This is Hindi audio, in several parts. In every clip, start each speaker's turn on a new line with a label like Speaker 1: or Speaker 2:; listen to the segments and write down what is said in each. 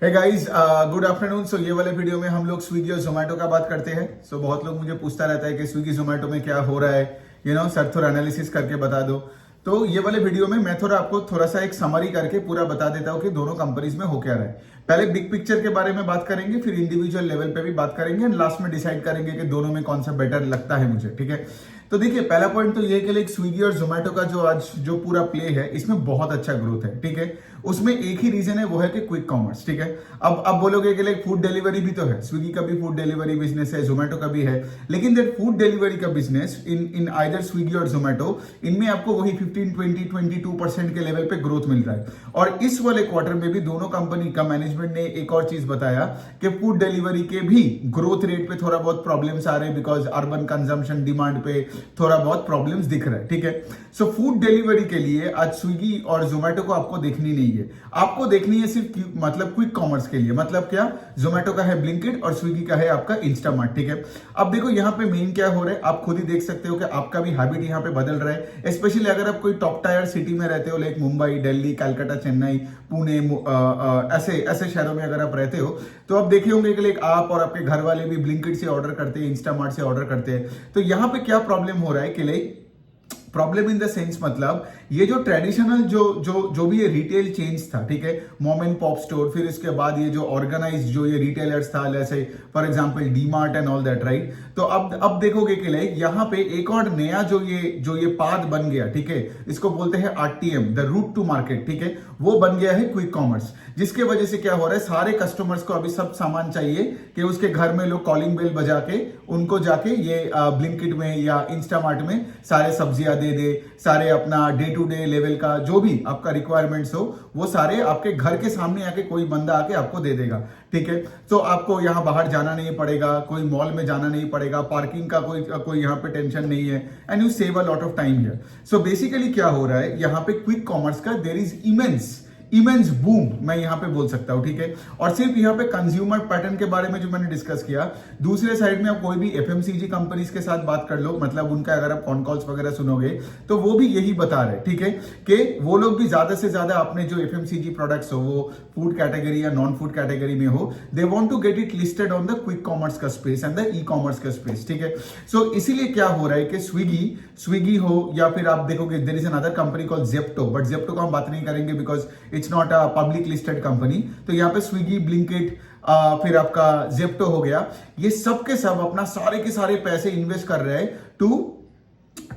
Speaker 1: है गाइस, गुड आफ्टरनून। सो ये वाले वीडियो में हम लोग स्विगी और जोमेटो का बात करते हैं। सो बहुत लोग मुझे पूछता रहता है कि स्विगी जोमेटो में क्या हो रहा है, सर थोड़ा एनालिसिस करके बता दो। तो ये वाले वीडियो में मैं आपको थोड़ा सा एक समरी करके पूरा बता देता हूँ कि दोनों कंपनीज में हो क्या रहा है। पहले बिग पिक्चर के बारे में बात करेंगे, फिर इंडिविजुअल लेवल पे भी बात करेंगे एंड लास्ट में डिसाइड करेंगे कि दोनों में कौन सा बेटर लगता है मुझे। ठीक है, तो देखिए पहला पॉइंट तो ये कि लाइक स्विगी और जोमेटो का जो आज जो पूरा प्ले है इसमें बहुत अच्छा ग्रोथ है। ठीक है, उसमें एक ही रीजन है, वो है कि क्विक कॉमर्स। ठीक है, अब बोलोगे कि लाइक फूड डिलीवरी भी तो है, स्विगी का भी फूड डिलीवरी बिजनेस है, जोमेटो का भी है, लेकिन दैट फूड डिलीवरी का बिजनेस इन आइदर स्विगी और जोमेटो, इनमें आपको वही 15, 20, 22% के लेवल पे ग्रोथ मिल रहा है। और इस वाले क्वार्टर में भी दोनों कंपनी का मैनेजमेंट ने एक और चीज बताया कि फूड डिलीवरी के भी ग्रोथ रेट पे थोड़ा बहुत प्रॉब्लम्स आ रहे हैं, बिकॉज अर्बन कंजम्पशन डिमांड पे थोड़ा बहुत प्रॉब्लम्स दिख रहा है। ठीक है, सो फूड डिलीवरी के लिए आज स्विगी और जोमेटो को आपको देखनी नहीं है, आपको देखनी है सिर्फ मतलब क्विक कॉमर्स के लिए। मतलब क्या, जोमेटो का है ब्लिंकिट और स्विगी का है आपका इंस्टामार्ट। ठीक है, अब देखो यहाँ पे मेन क्या हो रहा है, आप खुद ही देख सकते हो कि आपका भी हैबिट यहाँ पे बदल रहा है। स्पेशली अगर आप कोई टॉप टायर सिटी में रहते हो, लाइक मुंबई, दिल्ली, कलकत्ता, चेन्नई, पुणे, ऐसे ऐसे शहरों में अगर आप रहते हो, तो आप देखे होंगे कि लाइक आप और आपके घर वाले भी ब्लिंकिट से ऑर्डर करते हैं, इंस्टामार्ट से ऑर्डर करते हैं। तो यहाँ पे क्या प्रॉब्लम हो रहा है कि like problem in the sense, मतलब ये जो ट्रेडिशनल जो भी ये रिटेल चेन्स था, ठीक है, मॉम एंड पॉप स्टोर, फिर इसके बाद ये जो ऑर्गेनाइज जो ये रिटेलर्स था, जैसे for example D mart and all that, right. तो अब देखोगे कि लाइक यहाँ पे एक और नया जो ये पाथ बन गया, ठीक है, इसको बोलते हैं RTM, the route to market. ठीक है, वो बन गया है क्विक कॉमर्स, जिसके वजह से क्या हो रहा है, सारे कस्टमर्स को अभी सब सामान चाहिए कि उसके घर में लोग कॉलिंग बेल बजा के उनको जाके ये ब्लिंकिट में या इंस्टामार्ट में सारे सब्जियां दे, सारे अपना डे टू डे लेवल का जो भी आपका रिक्वायरमेंट्स हो वो सारे आपके घर के सामने आके कोई बंदा आके आपको दे देगा। ठीक है, तो आपको यहाँ बाहर जाना नहीं पड़ेगा, कोई मॉल में जाना नहीं पड़ेगा, पार्किंग का कोई यहाँ पे टेंशन नहीं है, and you save a lot of time here. So basically क्या हो रहा है यहाँ पे, क्विक कॉमर्स का देयर इज इमेंस बूम, मैं यहां पे बोल सकता हूं। ठीक है, और सिर्फ यहां पे कंज्यूमर पैटर्न के बारे में जो मैंने डिस्कस किया, दूसरे साइड में आप कोई भी एफएमसीजी कंपनीज के साथ बात कर लो, मतलब उनका अगर आप कॉन कॉल्स वगैरह सुनोगे तो वो भी यही बता रहे, ठीक है, कि वो लोग भी ज्यादा से ज्यादा अपने जो एफएमसीजी प्रोडक्ट्स हो, वो फूड कैटेगरी या नॉन फूड कैटेगरी में हो, they want to get it listed on the quick commerce का space and the e commerce का स्पेस। ठीक है, सो इसीलिए क्या हो रहा है कि स्विगी हो या फिर आप देखोगे there is another company called Zepto, but Zepto का हम बात नहीं करेंगे because it's not a public listed company. तो यहाँ पे स्विगी, ब्लिंकिट, फिर आपका जेप्टो हो गया, ये सब के सब अपना सारे के सारे पैसे इन्वेस्ट कर रहे हैं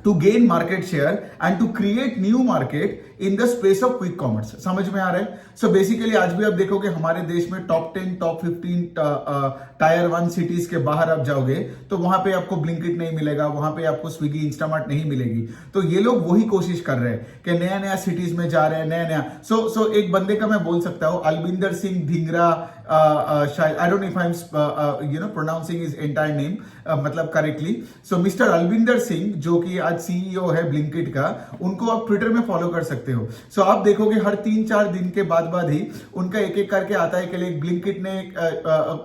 Speaker 1: to gain market share and to create new market in the space of quick commerce. समझ में आ रहा है? सो बेसिकली आज भी आप देखोगे हमारे देश में टॉप 10, टॉप 15 टायर 1 सिटीज के बाहर आप जाओगे तो वहां पे आपको ब्लिंकिट नहीं मिलेगा, वहां पे आपको स्विगी, इंस्टामार्ट नहीं मिलेगी। तो ये लोग वही कोशिश कर रहे हैं कि नया नया सिटीज में जा रहे हैं, नया नया। सो एक बंदे का मैं बोल सकता हूं, अलविंदर सिंह धिंगरा, शायद I don't know if I am pronouncing his entire name मतलब करेक्टली। सो मिस्टर अलविंदर सिंह जो कि आज सीईओ है ब्लिंकिट का, उनको आप ट्विटर में फॉलो कर सकते हो। सो आप देखोगे हर 3-4 दिन के बाद ही उनका एक एक करके आता है कि लाइक ब्लिंकिट ने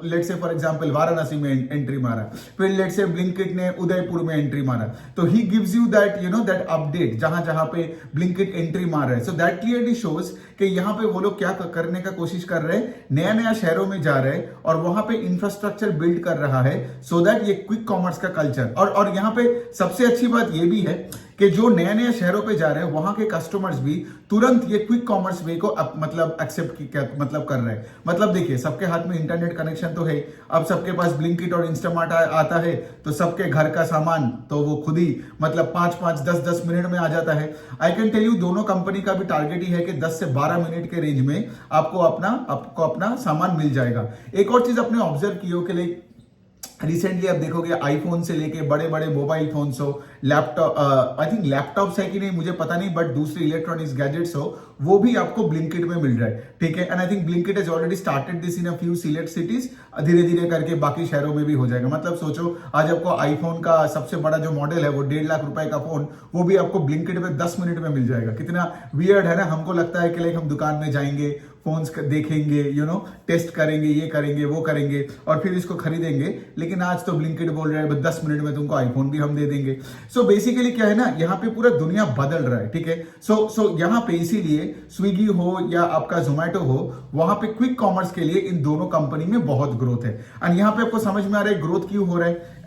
Speaker 1: let's say for example Varanasi में एंट्री मारा, फिर लेट्स से ब्लिंकिट ने उदयपुर में एंट्री मारा। तो he gives you that that update जहां जहां पे ब्लिंकिट एंट्री मार रहा है। सो दैट क्लियरली शोज कि यहाँ पे वो लोग क्या करने का कोशिश कर रहे हैं, नया नया शहरों में जा रहे हैं और वहां पे इंफ्रास्ट्रक्चर बिल्ड कर रहा है सो दैट ये क्विक कॉमर्स का कल्चर। और यहाँ पे सबसे अच्छी बात ये भी है कि जो नया नया शहरों पे जा रहे हैं वहां के कस्टमर्स भी तुरंत ये क्विक कॉमर्स वे को मतलब एक्सेप्ट मतलब कर रहे हैं। मतलब देखिए सबके हाथ में इंटरनेट कनेक्शन तो है, अब सबके पास ब्लिंकिट और इंस्टामार्ट आता है, तो सबके घर का सामान तो वो खुद ही मतलब 5-5, 10-10 मिनट में आ जाता है। आई कैन टेल यू दोनों कंपनी का भी टारगेट ही है कि 10 से 12 मिनट के रेंज में आपको अपना सामान मिल जाएगा। एक और चीज आपने ऑब्जर्व की हो कि लाइक रिसेंटली आप देखोगे आईफोन से लेके बड़े बड़े मोबाइल फोन्स हो, लैपटॉप, आई थिंक लैपटॉप्स है कि नहीं मुझे पता नहीं, बट दूसरे इलेक्ट्रॉनिक्स गैजेट्स हो, वो भी आपको ब्लिंकिट में मिल रहा है। ठीक है, and I think Blinkit has already started this in a few select cities, धीरे धीरे करके बाकी शहरों में भी हो जाएगा। मतलब सोचो आज आपको आईफोन का सबसे बड़ा जो मॉडल है वो 1.5 लाख रुपए का फोन, वो भी आपको ब्लिंकिट में 10 मिनट में मिल जाएगा। कितना वियर्ड है ना? हमको लगता है कि लाइक हम दुकान में जाएंगे, फोन्स देखेंगे, टेस्ट करेंगे, ये करेंगे, वो करेंगे और फिर इसको खरीदेंगे, लेकिन आज तो ब्लिंकिट बोल रहा है 10 मिनट में तुमको आईफोन भी हम दे देंगे। सो बेसिकली क्या है ना, यहाँ पे पूरा दुनिया बदल रहा है, ठीक है। सो यहाँ पे इसीलिए स्विगी हो या आपका जोमेटो हो, वहां पे क्विक कॉमर्स के लिए इन दोनों कंपनी में बहुत ग्रोथ है। एंड यहाँ पे आपको समझ में आ रहा है ग्रोथ क्यों हो रहा है।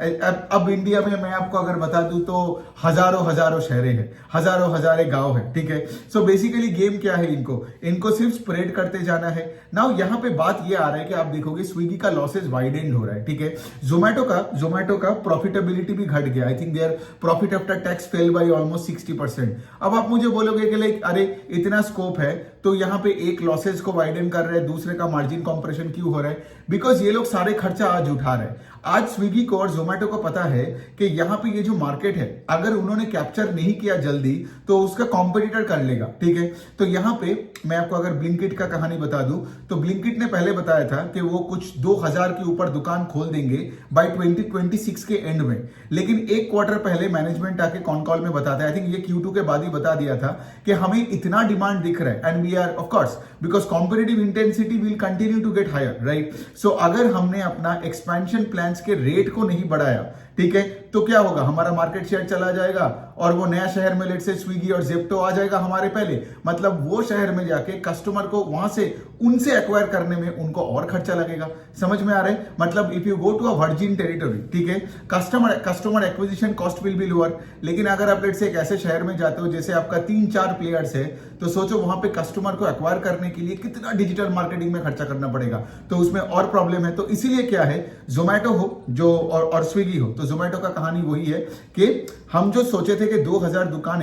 Speaker 1: अब इंडिया में मैं आपको अगर बता दूं तो हजारों शहरें हैं, हजारों गांव है, ठीक है। सो बेसिकली गेम क्या है, इनको सिर्फ स्प्रेड करते जाना है। नाउ यहाँ पे बात ये आ रहा है कि आप देखोगे स्विगी का लॉसेज वाइडेंड हो रहा है, ठीक है। जोमेटो का प्रॉफिटेबिलिटी भी घट गया। I think their profit after tax fail by almost 60%। अब आप मुझे बोलोगे कि लाइक अरे इतना स्कोप है, तो यहाँ पे एक लॉसेज को वाइडन कर रहे हैं, दूसरे का मार्जिन कॉम्प्रेशन क्यों हो रहा है? बिकॉज ये लोग सारे खर्चा आज उठा रहे हैं। आज स्विगी को और जोमेटो को पता है कि यहाँ पे ये जो मार्केट है, अगर उन्होंने कैप्चर नहीं किया जल्दी तो उसका कॉम्पिटिटर कर लेगा, ठीक है। तो यहाँ पे मैं आपको अगर ब्लिंकिट का कहानी बता दूं तो ब्लिंकिट ने पहले बताया था कि वो कुछ 2000 के ऊपर दुकान खोल देंगे बाय 2026 के एंड में। लेकिन एक क्वार्टर पहले मैनेजमेंट आके कॉन कॉल में बताता है, आई थिंक ये Q2 के बाद ही बता दिया था कि हमें इतना डिमांड दिख रहा है and we are of course because competitive intensity will continue to get higher, right. So अगर हमने अपना एक्सपेंशन प्लान्स के रेट को नहीं बढ़ाया, ठीक है, तो क्या होगा, हमारा मार्केट शेयर चला जाएगा और वो नया शहर में लेट से स्विगी और जेप्टो आ जाएगा हमारे पहले। मतलब वो शहर में जाके कस्टमर को वहां से उनसे एक्वायर करने में उनको और खर्चा लगेगा। समझ में आ रहा है? मतलब if you go to a virgin territory, ठीक है, customer acquisition cost will be lower. लेकिन अगर आप लेट से एक ऐसे शहर में जाते हो जैसे आपका 3-4 प्लेयर्स है, तो सोचो वहां पे कस्टमर को एक्वायर करने के लिए कितना डिजिटल मार्केटिंग में खर्चा करना पड़ेगा, तो उसमें और प्रॉब्लम है। तो इसीलिए क्या है, जोमेटो हो जो और स्विगी हो, तो जोमेटो का कहानी वही है कि हम जो सोचे थे कि 2000 दुकान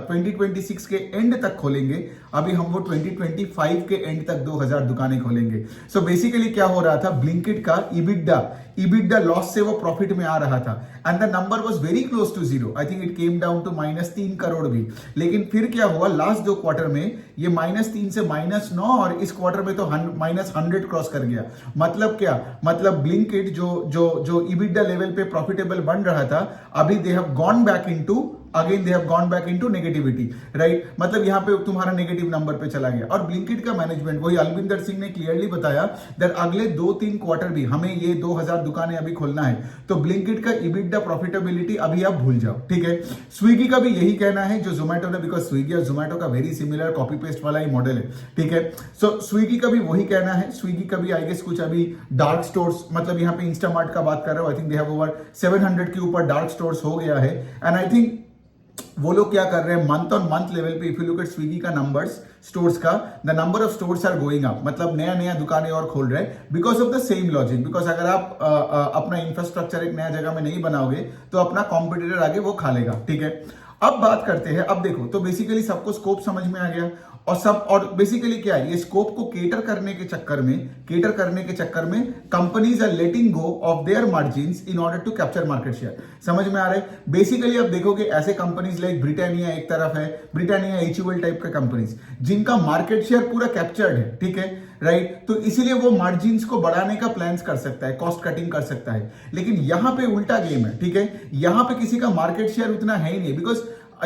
Speaker 1: 2026 के एंड तक खोलेंगे, अभी हम वो 2025 के एंड तक 2000 दुकानें खोलेंगे। सो बेसिकली क्या हो रहा था, ब्लिंकिट का EBITDA लॉस से वो प्रॉफिट में आ रहा था and the number was very close to zero. I think it came down to -3 crore भी। लेकिन फिर क्या हुआ, लास्ट 2 क्वार्टर में ये -3 से -9 और इस क्वार्टर में तो -100 क्रॉस कर गया। मतलब क्या, मतलब ब्लिंकिट जो EBITDA लेवल पे प्रॉफिटेबल बन रहा था, अभी they have gone back into negativity, right. मतलब यहां पे तुम्हारा नेगेटिव नंबर पे चला गया। और ब्लिंकिट का मैनेजमेंट, वही अलविंदर सिंह ने क्लियरली बताया दैट अगले 2-3 क्वार्टर भी हमें ये 2000 दुकानें अभी खोलना है, तो ब्लिंकिट का EBITDA प्रॉफिटेबिलिटी अभी आप भूल जाओ, ठीक है। स्विगी का भी यही कहना है जो जोमेटो ने, बिकॉज स्विगी और जोमेटो का वेरी सिमिलर कॉपी पेस्ट वाला ही मॉडल है, ठीक है। सो स्विगी का भी वही कहना है। स्विगी का भी आई गेस कुछ अभी डार्क स्टोर्स, मतलब यहाँ पे इंस्टामार्ट का बात कर रहे हो, I think they have over 700 के ऊपर डार्क स्टोर्स हो गया है। एंड आई थिंक वो लोग क्या कर रहे हैं, मंथ ऑन मंथ लेवल पे if you look at Swiggy का नंबर्स, स्टोर्स का, the number of stores are going up. मतलब नया दुकानें और खोल रहे हैं because of the same logic. Because अगर आप अपना इंफ्रास्ट्रक्चर एक नया जगह में नहीं बनाओगे तो अपना कॉम्पिटिटर आगे वो खा लेगा, ठीक है। अब बात करते हैं, अब देखो तो बेसिकली सबको स्कोप समझ में आ गया और बेसिकली क्या है, ये स्कोप को केटर करने के चक्कर में companies are letting go of their margins in order to capture market share. समझ में आ रहा है? बेसिकली आप देखोगे ऐसे कंपनीज लाइक ब्रिटानिया एक तरफ है, ब्रिटानिया HUL टाइप का कंपनीज जिनका मार्केट शेयर पूरा कैप्चर्ड है, ठीक है, राइट। तो इसीलिए वो मार्जिन्स को बढ़ाने का प्लान्स कर सकता है, कॉस्ट कटिंग कर सकता है। लेकिन यहां पे उल्टा गेम है, ठीक है। यहां पे किसी का मार्केट शेयर उतना है ही नहीं, बिकॉज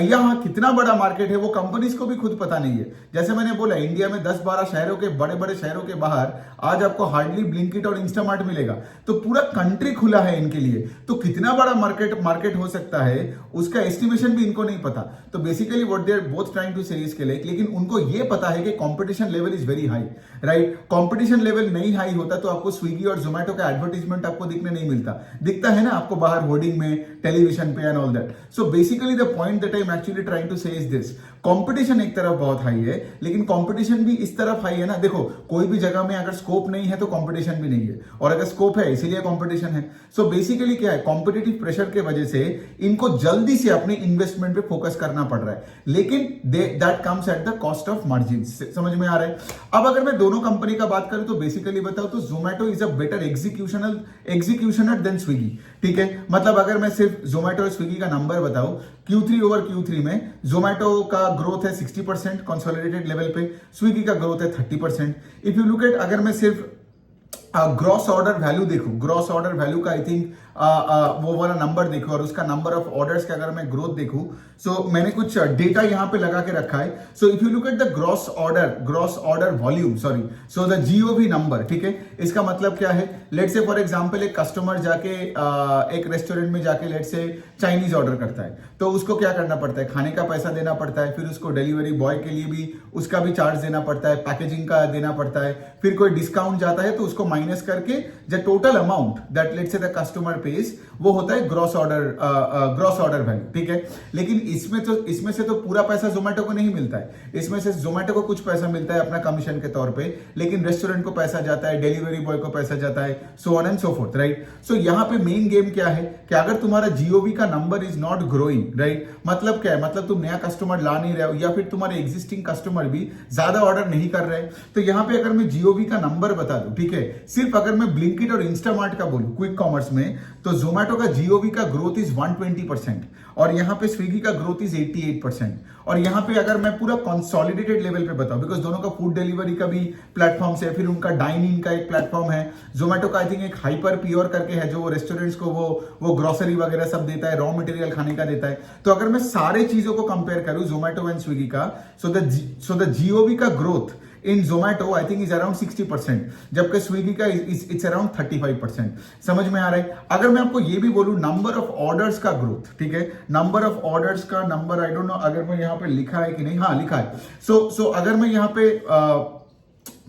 Speaker 1: यहां कितना बड़ा मार्केट है वो कंपनीज को भी खुद पता नहीं है। जैसे मैंने बोला, इंडिया में 10-12 शहरों के बड़े शहरों के बाहर आज आपको हार्डली ब्लिंकिट और इंस्टामार्ट मिलेगा, तो पूरा कंट्री खुला है इनके लिए। तो कितना बड़ा मार्केट हो सकता है उसका एस्टिमेशन भी इनको नहीं पता। तो basically what they are both trying to say इसके लिए, लेकिन उनको ये पता है कि competition level is very high, right. Competition level नहीं हाई होता तो आपको स्विगी और जोमेटो का एडवर्टीजमेंट आपको दिखने नहीं मिलता, दिखता है ना आपको बाहर होर्डिंग में, टेलीविजन पे and all that. So basically the point that I am actually trying to say is this, competition एक तरफ बहुत हाई है, लेकिन कंपटीशन भी इस तरफ हाई है ना। देखो कोई भी जगह में अगर स्कोप नहीं है तो कंपटीशन भी नहीं है, और अगर स्कोप है इसीलिए कंपटीशन है। सो बेसिकली क्या है, कॉम्पिटिटिव प्रेशर के वजह से इनको जल्दी से अपने इन्वेस्टमेंट पे फोकस करना पड़ रहा है, लेकिन that comes at the cost of margin. समझ में आ रहा है? अब अगर मैं दोनों कंपनी का बात करूं तो बेसिकली बताओ तो Zomato is a better executioner than Swiggy, ठीक है। मतलब अगर मैं सिर्फ जोमेटो और स्विगी का नंबर बताऊं, Q3 ओवर Q3 में जोमेटो का ग्रोथ है 60% कंसोलिडेटेड लेवल पे, स्विगी का ग्रोथ है 30%। इफ यू लुक एट, अगर मैं सिर्फ ग्रॉस ऑर्डर वैल्यू देखूं, ग्रॉस ऑर्डर वैल्यू का आई थिंक वो वाला नंबर देखूं और उसका नंबर ऑफ ऑर्डर्स का अगर मैं ग्रोथ देखूं, सो मैंने कुछ डेटा यहां पे लगा के रखा है. So if you look at the gross order volume, sorry, so the GOV number, ठीक है, इसका मतलब क्या है? लेट्स से फॉर एग्जांपल एक कस्टमर जाके एक रेस्टोरेंट में जाके लेट्स से चाइनीज ऑर्डर करता है, तो उसको क्या करना पड़ता है? खाने का पैसा देना पड़ता है, फिर उसको डिलीवरी बॉय के लिए भी उसका भी चार्ज देना पड़ता है, पैकेजिंग का देना पड़ता है, फिर कोई डिस्काउंट जाता है तो उसको माइनस करके the total amount that let's say the customer page, वो होता है ग्रॉस ऑर्डर वैल्यू, ठीक है. लेकिन इसमें से तो पूरा पैसा जोमेटो को नहीं मिलता है. इसमें से जोमेटो को कुछ पैसा मिलता है अपना कमीशन के तौर पे, लेकिन रेस्टोरेंट को पैसा जाता है, डिलीवरी बॉय को पैसा जाता है, so on and so forth, right. So यहाँ पे मेन गेम क्या है कि अगर तुम्हारा जीओवी का number is not growing, right, मतलब क्या है? मतलब तुम नया कस्टमर ला नहीं रहे हो, या फिर तुम्हारे एग्जिस्टिंग कस्टमर भी ज्यादा ऑर्डर नहीं कर रहे. तो यहाँ पे अगर मैं जीओवी का नंबर बता दूं, ठीक है, सिर्फ अगर मैं ब्लिंकिट और इंस्टामार्ट का बोलूं क्विक कॉमर्स में, तो जोमेटो का जीओवी का ग्रोथ इज 120% और यहाँ पे स्विगी का ग्रोथ इज 88%. और यहाँ पे अगर मैं पूरा कंसोलिडेटेड लेवल पे बताऊं, बिकॉज दोनों का फूड डिलीवरी का भी प्लेटफॉर्म है, फिर उनका डाइन इन का एक प्लेटफॉर्म है. जोमेटो का आई थिंक एक हाइपर प्योर करके है जो रेस्टोरेंट्स को वो ग्रोसरी वगैरह सब देता है, रॉ मटेरियल खाने का देता है. तो अगर मैं सारे चीजों को कंपेयर करूं जोमेटो एंड स्विगी का, सो द जीओवी का growth in Zomato I think is around 60%, जबकि स्विगी का इट्स अराउंड 35%. समझ में आ रहा है? अगर मैं आपको ये भी बोलूं नंबर ऑफ ऑर्डर्स का ग्रोथ, ठीक है, नंबर ऑफ ऑर्डर्स का नंबर, आई डोंट नो अगर मैं यहाँ पे लिखा है कि नहीं, हाँ लिखा है. सो अगर मैं यहाँ पे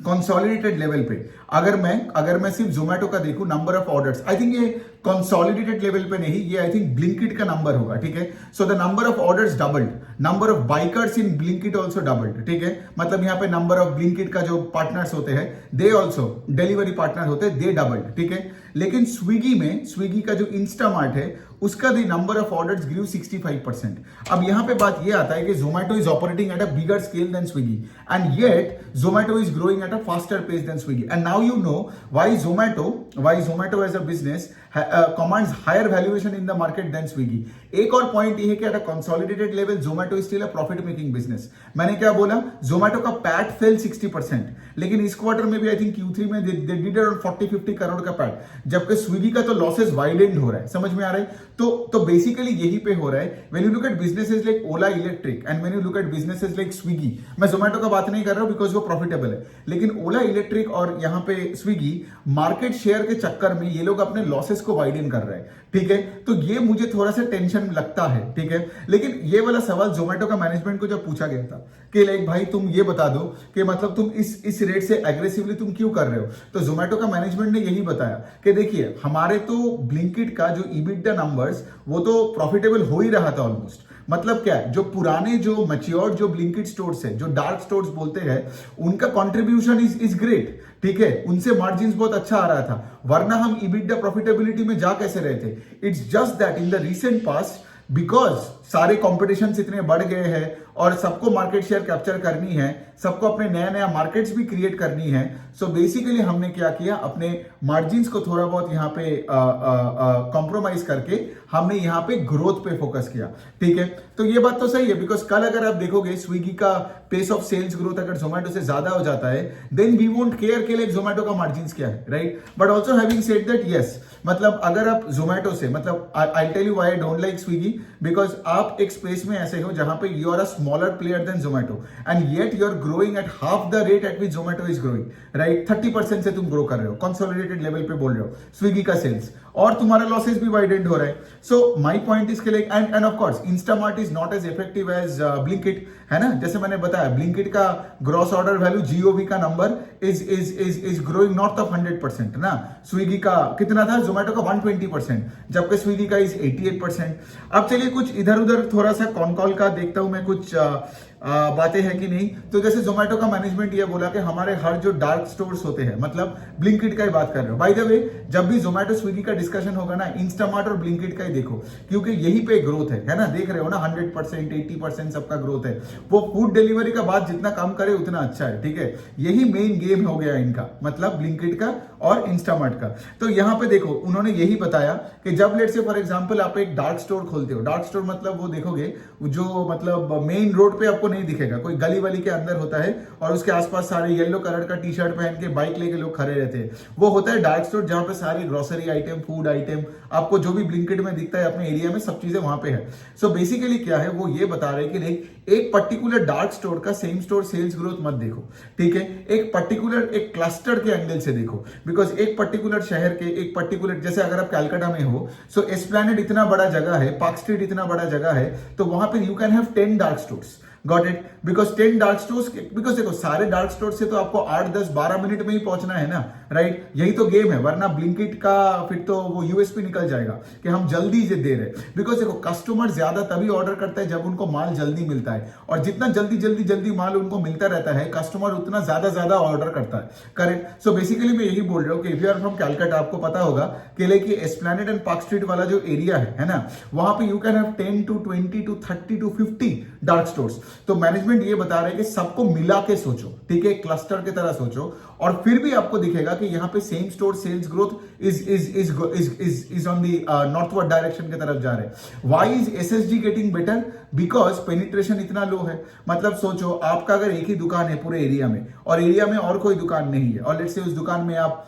Speaker 1: कंसोलिडेटेड लेवल पे अगर मैं सिर्फ जोमेटो का देखूं number of orders, I think ये कंसोलिडेटेड लेवल पे नहीं, ये आई थिंक ब्लिंकिट का नंबर होगा, ठीक है. So the number of orders doubled, number of bikers in Blinkit also doubled, ठीक है. मतलब यहाँ पे नंबर ऑफ ब्लिंकिट का जो पार्टनर्स होते हैं, दे ऑल्सो डिलीवरी पार्टनर होते हैं, दे डबल्ड, ठीक है. लेकिन स्विगी का जो इंस्टामार्ट है उसका the number of orders grew 65%. अब यहाँ पे बात ये आता है कि Zomato is operating at a bigger scale than Swiggy and yet Zomato is growing at a faster pace than Swiggy. And now you know why Zomato as a business commands higher valuation in the market than Swiggy. एक और पॉइंट ये है कि at a consolidated level Zomato is still a profit making business. मैंने क्या बोला? Zomato का पैट फेल 60%, लेकिन इस क्वार्टर में भी आई थिंक Q3 में they did around 40-50 करोड़ का पैट, जबकि स्विगी का तो लॉसेस वाइडेंड हो रहा है. समझ में आ रहा है? तो बेसिकली यही पे हो रहा है. When you look eight businesses like Ola electric and when you look eight businesses like Swiggy, मैं जोमेटो का बात नहीं कर रहा हूं बिकॉज वो प्रॉफिटेबल है, लेकिन ओला इलेक्ट्रिक और यहाँ पे स्विगी मार्केट शेयर के चक्कर में ये लोग अपने लॉसेस को वाइडन कर रहे हैं, ठीक है. तो ये मुझे थोड़ा सा टेंशन लगता है, ठीक है. लेकिन ये वाला सवाल जोमेटो का मैनेजमेंट को जब पूछा गया था कि लाइक भाई तुम ये बता दो कि मतलब तुम इस रेट से एग्रेसिवली तुम क्यों कर रहे हो, तो जोमेटो का मैनेजमेंट ने यही बताया कि देखिए हमारे तो ब्लिंकिट का जो ईबिटा नंबर्स वो तो प्रॉफिटेबल हो ही रहा था ऑलमोस्ट. मतलब क्या है, जो पुराने जो मैच्योर्ड जो ब्लिंकिट स्टोर्स है, जो डार्क स्टोर्स बोलते हैं, उनका कंट्रीब्यूशन इज ग्रेट, ठीक है, उनसे मार्जिन्स बहुत अच्छा आ रहा था, वरना हम ईबिटा प्रॉफिटेबिलिटी में जा कैसे रहे थे. It's just that in the recent past because सारे कॉम्पिटिशन इतने बढ़ गए हैं और सबको मार्केट शेयर कैप्चर करनी है, सबको अपने नया मार्केट्स भी क्रिएट करनी है. सो बेसिकली हमने क्या किया, अपने मार्जिन्स को थोड़ा बहुत यहाँ पे कॉम्प्रोमाइज करके हमने यहाँ पे ग्रोथ पे फोकस किया, ठीक है. तो ये बात तो सही है बिकॉज कल अगर आप देखोगे स्विगी का पेस ऑफ सेल्स ग्रोथ अगर जोमेटो से ज्यादा हो जाता है, देन वी वोंट केयर के लिए जोमेटो का मार्जिन्स क्या है, right. But also having said that yes, मतलब अगर आप जोमेटो से, मतलब I tell you why I don't like Swiggy, because आप एक स्पेस में ऐसे हो जहां पे you are a smaller player than Zomato and yet you are growing at half the rate at which Zomato is growing, right. 30% से तुम ग्रो कर रहे हो, कंसोलिडेटेड लेवल पे बोल रहे हो स्विगी का सेल्स, और तुम्हारा लॉसेस भी वाइडेंड हो रहा है. सो माय पॉइंट इज के like and of course Instamart is not as effective as Blinkit, है ना. जैसे मैंने बताया ब्लिंकिट का ग्रॉस ऑर्डर वैल्यू जीओवी का number is growing north of 100% ना. स्विगी का कितना था, जोमेटो का 120%, जबकि स्विगी का इज 88%. अब चलिए कुछ इधर उधर थोड़ा सा कॉन कॉल का देखता हूं मैं, कुछ बातें हैं कि नहीं. तो जैसे जोमेटो का मैनेजमेंट ये बोला कि हमारे हर जो डार्क स्टोर्स होते हैं, मतलब ब्लिंकिट का ही बात कर रहे हो. बाय द वे जब भी जोमेटो स्विगी का डिस्कशन होगा ना, इंस्टामार्ट और ब्लिंकिट का ही देखो, क्योंकि यही पे ग्रोथ है ना. देख रहे हो ना 100% 80% सबका ग्रोथ है. वो फूड डिलीवरी का बात जितना कम करे उतना अच्छा है, ठीक है. यही मेन गेम हो गया इनका, मतलब ब्लिंकिट का और इंस्टामार्ट का. तो यहाँ पे देखो उन्होंने यही बताया कि जब लेट से फॉर एग्जाम्पल आप एक डार्क स्टोर खोलते हो, डार्क स्टोर मतलब वो देखोगे जो मतलब मेन रोड पे आपको नहीं दिखेगा, कोई गली वली के अंदर होता है और उसके आसपास सारे येलो कलर का टी शर्ट पहन के बाइक लेके लोग खड़े रहते हैं। वो होता है डार्क स्टोर, जहां पे सारी ग्रोसरी आइटम, फूड आइटम, आपको जो भी ब्लिंकिट में दिखता है अपने एरिया में, सब चीजें वहां पे है। सो बेसिकली क्या है, वो ये बता रहे हैं कि नहीं, एक पर्टिकुलर डार्क स्टोर का सेम स्टोर सेल्स ग्रोथ मत देखो, ठीक है, एक पर्टिकुलर एक क्लस्टर के एंगल से देखो। बिकॉज एक पर्टिकुलर शहर के एक पर्टिकुलर, जैसे अगर आप कैलकाटा में हो, सो एस्प्लैनेड इतना बड़ा जगह है, पार्क स्ट्रीट इतना बड़ा जगह है, तो वहां पे you can have 10 dark stores. Got it? Because 10 dark stores, because देखो सारे डार्क स्टोर से तो आपको 8, 10, 12 मिनट में ही पहुंचना है ना, राइट? यही तो गेम है, वरना ब्लिंकिट का फिर तो वो यूएसपी निकल जाएगा कि हम जल्दी से दे रहे। बिकॉज देखो कस्टमर ज्यादा तभी ऑर्डर करता है जब उनको माल जल्दी मिलता है, और जितना जल्दी जल्दी जल्दी माल उनको मिलता रहता है, कस्टमर उतना ज्यादा ऑर्डर करता है। करेक्ट? सो बेसिकली मैं यही बोल रहा हूँ कि if you are from Calcutta, आपको पता होगा कि लाइक एस्प्लैनेड एंड पार्क स्ट्रीट वाला जो एरिया है ना, वहां पे you can have 10 to 20 to 30 to 50 dark stores. तो मैनेजमेंट ये बता रहे हैं कि सबको मिला के सोचो, ठीक है, क्लस्टर की तरह सोचो, और फिर भी आपको दिखेगा कि यहाँ पे same store sales growth is on the northward direction की तरफ जा रहे हैं। Why is SSG getting better? Because penetration इतना लो है। मतलब सोचो, आपका अगर एक ही दुकान है पूरे एरिया में, और एरिया में और कोई दुकान नहीं है, और लेट्स से उस दुकान में आप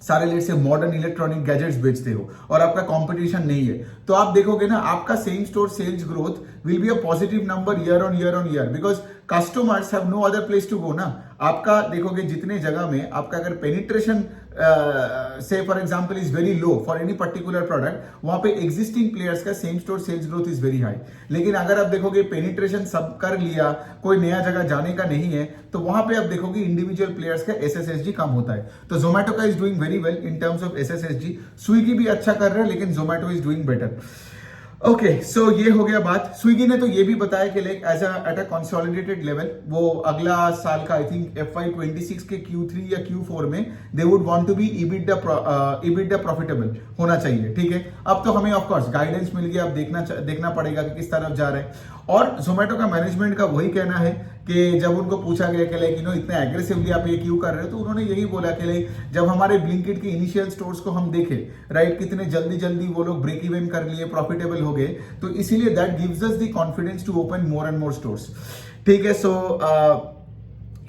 Speaker 1: सारे लेट से मॉडर्न इलेक्ट्रॉनिक गैजेट्स बेचते हो और आपका कंपटीशन नहीं है, तो आप देखोगे ना, आपका same store sales growth will be a positive number year on year, because customers have no other place to go ना। आपका देखोगे जितने जगह में आपका अगर पेनिट्रेशन से for example is very low for any particular product, वहां पे एग्जिस्टिंग प्लेयर्स का same store sales growth is very high. लेकिन अगर आप देखोगे पेनिट्रेशन सब कर लिया, कोई नया जगह जाने का नहीं है, तो वहां पे आप देखोगे इंडिविजुअल प्लेयर्स का एसएसएसजी कम होता है। तो जोमेटो का is doing very well in terms of SSSG. Swiggy भी अच्छा कर रहा है, लेकिन Zomato is doing better. Okay, so ये हो गया बात। स्विगी ने तो ये भी बताया कि like as at a consolidated level, वो अगला साल का आई थिंक FY26 के Q3 या Q4 में they would want to be EBITDA profitable होना चाहिए, ठीक है। अब तो हमें ऑफ कोर्स गाइडेंस मिल गया, अब देखना पड़ेगा कि किस तरफ जा रहे हैं। और जोमेटो का मैनेजमेंट का वही कहना है कि जब उनको पूछा गया कि लाइक इतने एग्रेसिवली आप ये क्यों कर रहे हो, तो उन्होंने यही बोला कि लाइक जब हमारे ब्लिंकिट के इनिशियल स्टोर्स को हम देखे, राइट, कितने जल्दी वो लोग ब्रेक इवन कर लिए, प्रॉफिटेबल हो गए, तो इसीलिए that gives us the confidence to open more and more stores, ठीक है। सो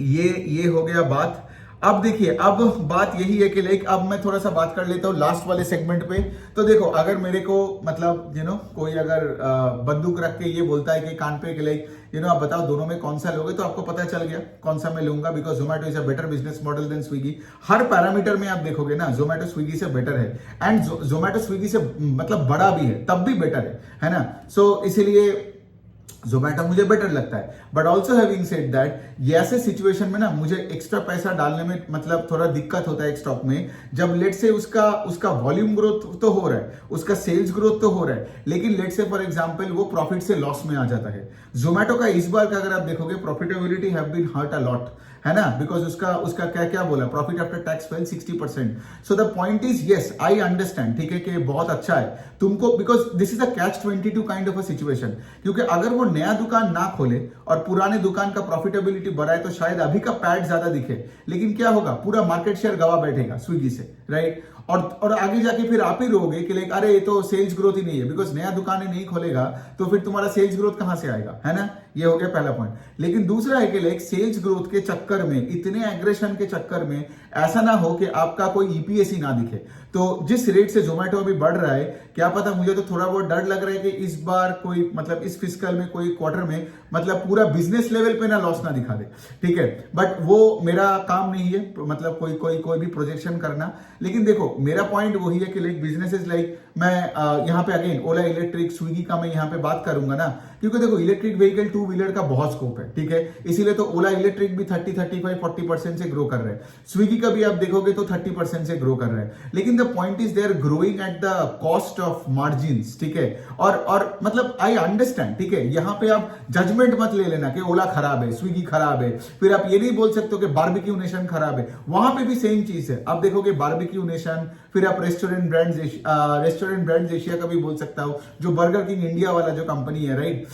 Speaker 1: ये हो गया बात। अब देखिए, अब बात यही है कि लाइक अब मैं थोड़ा सा बात कर लेता हूँ लास्ट वाले सेगमेंट पे। तो देखो, अगर मेरे को मतलब कोई अगर बंदूक रख के ये बोलता है कि कान पे कि लाइक आप बताओ दोनों में कौन सा लोगे, तो आपको पता चल गया कौन सा मैं लूंगा, because Zomato is a better business model than Swiggy. हर पैरामीटर में आप देखोगे ना, जोमेटो स्विगी से बेटर है, एंड जोमेटो स्विगी से मतलब बड़ा भी है, तब भी बेटर है ना। सो इसीलिए जोमेटो मुझे बेटर लगता है। But also having said that, ये ऐसे सिचुएशन में ना मुझे एक्स्ट्रा पैसा डालने में मतलब थोड़ा दिक्कत होता है एक स्टॉक में, जब लेट से उसका वॉल्यूम ग्रोथ तो हो रहा है, उसका सेल्स ग्रोथ तो हो रहा है, लेकिन लेट से फॉर एग्जांपल वो प्रॉफिट से लॉस में आ जाता है। जोमेटो का इस बार का अगर आप देखोगे, profitability have been hurt a lot, है ना, बिकॉज उसका क्या बोला, profit after tax fell 60%। So the point is, yes I understand, ठीक है, कि बहुत अच्छा है तुमको, because this is a catch-22 kind of a situation. क्योंकि अगर वो नया दुकान ना खोले और पुराने दुकान का प्रॉफिटेबिलिटी बढ़ाए, तो शायद अभी का पैड ज्यादा दिखे, लेकिन क्या होगा, पूरा मार्केट शेयर गवा बैठेगा स्विगी से, राइट। और आगे जाके फिर आप ही रहोगे कि लाइक अरे ये तो सेल्स ग्रोथ ही नहीं है, बिकॉज नया दुकान नहीं खोलेगा तो फिर तुम्हारा सेल्स ग्रोथ कहां से आएगा, है ना। ये हो गया पहला पॉइंट। लेकिन दूसरा है कि लाइक सेल्स ग्रोथ के चक्कर में, इतने एग्रेशन के चक्कर में ऐसा ना हो कि आपका कोई ईपीएस ही ना दिखे। तो जिस रेट से जोमेटो अभी बढ़ रहा है, क्या पता, मुझे तो थोड़ा बहुत डर लग रहा है कि इस बार कोई मतलब इस फिस्कल में कोई क्वार्टर में मतलब पूरा बिजनेस लेवल पे ना लॉस ना दिखा दे, ठीक है। बट वो मेरा काम नहीं है, मतलब कोई भी प्रोजेक्शन करना। लेकिन देखो, मेरा पॉइंट वही है कि लाइक बिजनेसेस लाइक मैं यहाँ पे अगेन ओला इलेक्ट्रिक, स्विगी का मैं यहाँ पे बात करूंगा ना, क्योंकि देखो इलेक्ट्रिक व्हीकल 2 व्हीलर का बहुत स्कोप है, ठीक है। इसीलिए तो ओला इलेक्ट्रिक भी 30, 35, 40% से ग्रो कर रहे हैं। स्विगी का भी आप देखोगे तो 30% से ग्रो कर रहे हैं। लेकिन the point is they are growing at the cost of margin, ठीक है। और मतलब आई अंडरस्टैंड, ठीक है, यहाँ पे आप जजमेंट मत ले लेना कि ओला खराब है, स्विगी खराब है, फिर आप ये नहीं बोल सकते हो कि बारबेक्यू नेशन खराब है। वहां पे भी सेम चीज है, आप देखोगे बारबेक्यू नेशन, फिर आप रेस्टोरेंट ब्रांड्स एशिया का भी बोल सकता हो, जो बर्गर किंग इंडिया वाला जो कंपनी है, राइट।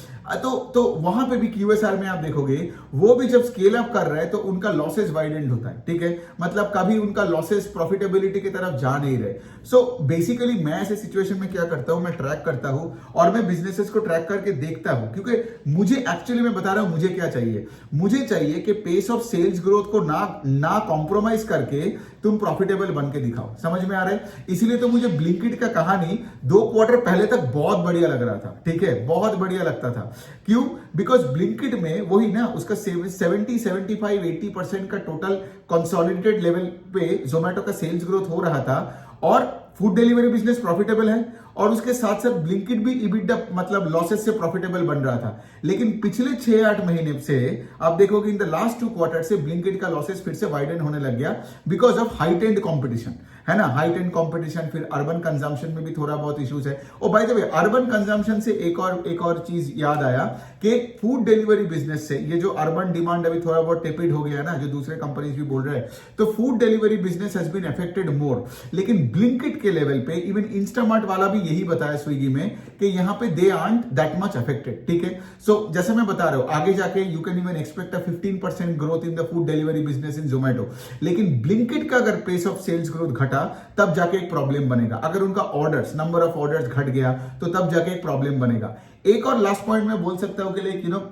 Speaker 1: तो वहां पे भी क्यूएसआर में आप देखोगे वो भी जब स्केल अप कर रहे हैं तो उनका लॉसेस वाइडेंड होता है, ठीक है, मतलब कभी उनका लॉसेस प्रॉफिटेबिलिटी की तरफ जा नहीं रहे। सो बेसिकली मैं ऐसे सिचुएशन में क्या करता हूं, मैं ट्रैक करता हूं और मैं बिजनेसेस को ट्रैक करके देखता हूं, क्योंकि मुझे एक्चुअली मैं बता रहा हूं मुझे क्या चाहिए। मुझे चाहिए कि पेस ऑफ सेल्स ग्रोथ को ना कॉम्प्रोमाइज करके तुम प्रॉफिटेबल बन के दिखाओ। समझ में आ रहा है? इसीलिए तो मुझे ब्लिंकिट का कहानी 2 क्वार्टर पहले तक बहुत बढ़िया लग रहा था, ठीक है, बहुत बढ़िया लगता था। क्यों? बिकॉज ब्लिंकिट में वही ना, उसका 70, 75, 80% का टोटल कंसोलिडेटेड लेवल पे जोमेटो का सेल्स ग्रोथ हो रहा था और फूड डिलीवरी बिजनेस प्रॉफिटेबल है और उसके साथ साथ ब्लिंकिट भी इबिडा मतलब लॉसेस से प्रॉफिटेबल बन रहा था। लेकिन पिछले 6-8 महीने से आप देखोगे इन द लास्ट 2 क्वार्टर से ब्लिंकिट का लॉसेस फिर से वाइडन होने लग गया बिकॉज ऑफ हाइटेंड कंपटीशन, है ना, हाइटेंड कंपटीशन। फिर अर्बन कंजम्पशन में भी थोड़ा बहुत इश्यूज है। और by the way urban consumption से एक और चीज याद आया कि फूड डिलीवरी बिजनेस से ये जो अर्बन डिमांड अभी थोड़ा बहुत टेपिड हो गया है ना, जो दूसरे कंपनीज भी बोल रहे हैं, तो food delivery business has been affected more. लेकिन ब्लिंकिट के लेवल पे इवन इंस्टामार्ट वाला भी यही बताया स्विगी में कि यहां पे दे आर्ट दैट मच अफेक्टेड, ठीक है। सो जैसे मैं बता रहा हूं आगे जाके you can even expect a 15% growth in the food delivery business in Zomato. लेकिन ब्लिंकिट का अगर पेस ऑफ सेल्स ग्रोथ घटा तब जाके एक प्रॉब्लम बनेगा। अगर उनका ऑर्डर्स, नंबर ऑफ ऑर्डर्स घट गया तो तब जाके एक प्रॉब्लम बनेगा। एक और लास्ट पॉइंट मैं बोल सकता हूं कि लाइक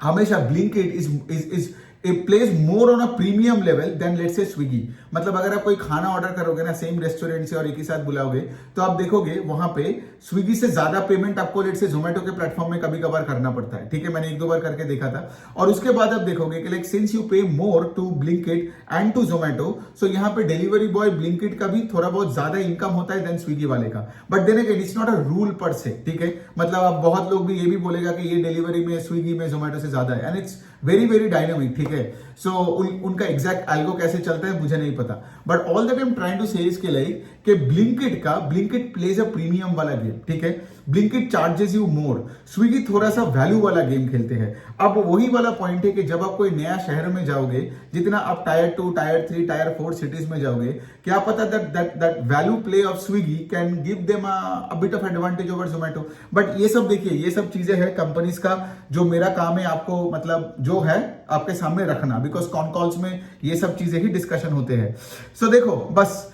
Speaker 1: हमेशा Blinkit is it plays more on a premium level then let's say Swiggy. मतलब अगर आप कोई खाना ऑर्डर करोगे ना सेम रेस्टोरेंट से और एक ही साथ बुलाओगे तो आप देखोगे वहां पे स्विगी से ज्यादा पेमेंट आपको लेट्स से जोमेटो के प्लेटफॉर्म में कभी कभार करना पड़ता है, ठीक है, मैंने 1-2 बार करके देखा था। और उसके बाद आप देखोगे कि like since you pay more to Blinkit and to Zomato, so यहाँ पे डिलीवरी बॉय ब्लिंकिट का भी थोड़ा बहुत ज्यादा इनकम होता है देन स्विगी वाले का। But then again it's not a rule per se, ठीक है, मतलब आप बहुत लोग भी ये भी बोलेगा कि ये डिलीवरी में स्विगी में जोमेटो से ज्यादा है and it's very very dynamic, ठीक है। सो उनका एग्जैक्ट एल्गो कैसे चलता है मुझे नहीं पता, but all that I am trying to say इसके लिए कि ब्लिंकिट प्लेज अ प्रीमियम वाला गेम, ठीक है, Blinkit charges you more, Swiggy थोड़ा सा वैल्यू वाला गेम खेलते हैं। अब वही वाला पॉइंट है कि जब आप कोई नया शहर में जाओगे, जितना आप टायर 2, टायर 3, टायर 4 सिटीज में जाओगे, क्या पता that value play of Swiggy can give them a bit of advantage over Zomato. But ये सब देखिए, ये सब चीजें हैं कंपनीज का, जो मेरा काम है आपको मतलब जो है आपके सामने रखना, बिकॉज कॉन कॉल्स में ये सब चीजें ही डिस्कशन होते हैं। सो देखो बस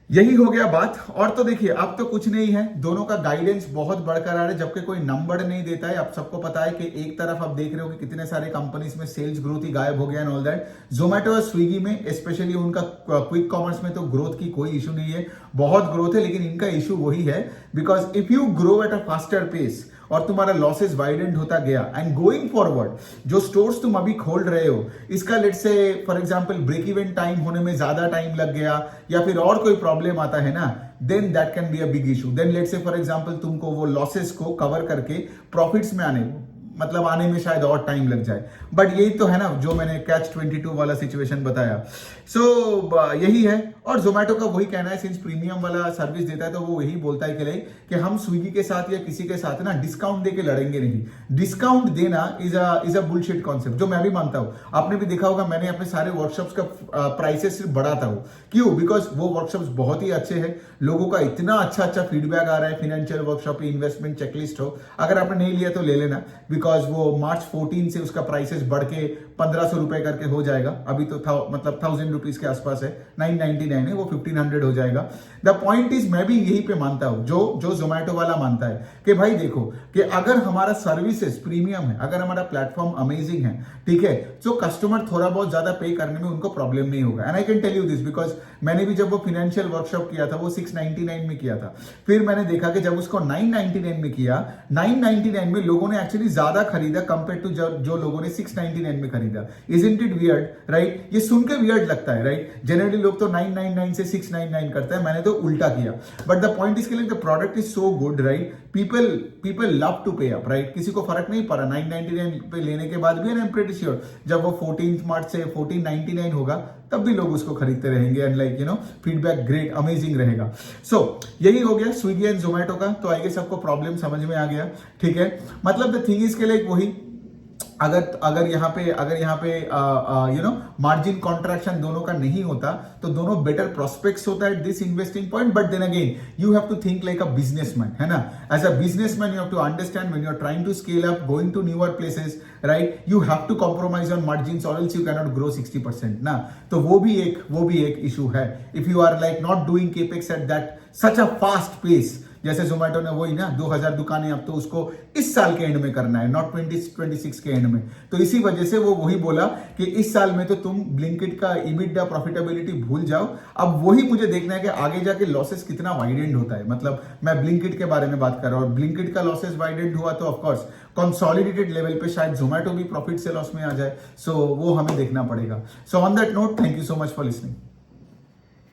Speaker 1: यही हो गया बात। और तो देखिए अब तो कुछ नहीं है, दोनों का गाइडेंस बहुत बरकरार है, जबकि कोई नंबर नहीं देता है। आप सबको पता है कि एक तरफ आप देख रहे हो कि कितने सारे कंपनीज में सेल्स ग्रोथ ही गायब हो गया एंड ऑल दैट। जोमेटो और स्विगी में स्पेशली उनका क्विक कॉमर्स में तो ग्रोथ की कोई इशू नहीं है, बहुत ग्रोथ है, लेकिन इनका इशू वही है because if you grow at a faster pace और तुम्हारा लॉसेस वाइडेंट होता गया एंड गोइंग फॉरवर्ड जो स्टोर्स तुम अभी खोल रहे हो इसका let's say for example break even time होने में ज्यादा टाइम लग गया या फिर और कोई प्रॉब्लम आता है ना, then that can be a big issue. Then let's say for example तुमको वो लॉसेस को कवर करके प्रॉफिट्स में आने में शायद और टाइम लग जाए। बट यही तो है ना जो मैंने कैच 22 वाला सिचुएशन बताया। सो यही है। और जोमेटो का वही कहना है, सिंस प्रीमियम वाला सर्विस देता है तो वो यही बोलता है कि हम स्विगी के साथ या किसी के साथ ना डिस्काउंट देके लड़ेंगे नहीं। डिस्काउंट देना इज अ बुलशिट कॉन्सेप्ट, जो मैं भी मानता हूं। आपने भी देखा होगा मैंने अपने सारे वर्कशॉप्स का प्राइसेस सिर्फ बढ़ाता हूं। क्यों? बिकॉज वो वर्कशॉप्स बहुत ही अच्छे हैं, लोगों का इतना अच्छा फीडबैक आ रहा है। फाइनेंशियल वर्कशॉप, इन्वेस्टमेंट चेकलिस्ट हो, अगर आपने नहीं लिया तो ले लेना, बिकॉज वो मार्च 14 से उसका प्राइसेस बढ़ के 1500 रुपए करके हो जाएगा। अभी तो मतलब 1000 रुपीज के आसपास है, 999 है, वो 1500 हो जाएगा। द पॉइंट इज मैं भी यही पे मानता हूं जो जोमेटो वाला मानता है कि भाई देखो कि अगर हमारा सर्विसेज प्रीमियम है, अगर हमारा प्लेटफॉर्म अमेजिंग है, ठीक है, तो कस्टमर थोड़ा बहुत ज्यादा पे करने में उनको प्रॉब्लम नहीं होगा। And I can tell you this because मैंने भी जब वो फाइनेंशियल वर्कशॉप किया था वो 699 में किया था। फिर मैंने देखा कि जब उसको 999 में किया, 999 में लोगों ने एक्चुअली ज्यादा खरीदा कंपेयर टू जो लोगों ने 699 में खरीदा। Isn't it weird, right? ये सुन के वियर्ड लगता है, राइट? जनरली लोग तो 999 से 699 करता है, मैंने तो उल्टा किया। But the point is the product is so good, right? People love to pay up, right? किसी को फर्क नहीं पड़ा 999 पे लेने के बाद भी। आई एम प्रीटी श्योर जब वो 14 मार्च से 1499 होगा तब भी लोग उसको खरीदते रहेंगे and like feedback great amazing रहेगा। सो यही हो गया स्विगी एंड जोमेटो का। तो आई गेस सबको प्रॉब्लम समझ में आ गया, ठीक है? मतलब द थिंग इज के लाइक वही अगर यहाँ पे मार्जिन कॉन्ट्रैक्शन दोनों का नहीं होता तो दोनों बेटर प्रोस्पेक्ट्स होता है this investing point. But then again you have to think like a businessman, है ना. As a businessman you have to understand when you are trying to scale up, going to newer places, right, you have to compromise on margins और else you can not grow 60% ना. तो वो भी एक इशू है. If you are like not doing capex at that such a fast pace, जैसे जोमेटो ने वही ना 2000 दुकानें अब तो उसको इस साल के एंड में करना है, नॉट 2026 के एंड में. तो इसी वजह से वो वही बोला कि इस साल में तो तुम ब्लिंकिट का EBITDA प्रॉफिटेबिलिटी भूल जाओ. अब वही मुझे देखना है कि आगे जाके लॉसेस कितना वाइडेंड होता है. मतलब मैं ब्लिंकिट के बारे में बात कर रहा हूं और ब्लिंकिट का लॉसेस वाइडेंड हुआ तो ऑफकोर्स कंसोलिडेटेड लेवल पे शायद जोमेटो भी प्रॉफिट से लॉस में आ जाए. सो वो हमें देखना पड़ेगा. So on that note, thank you so much for listening.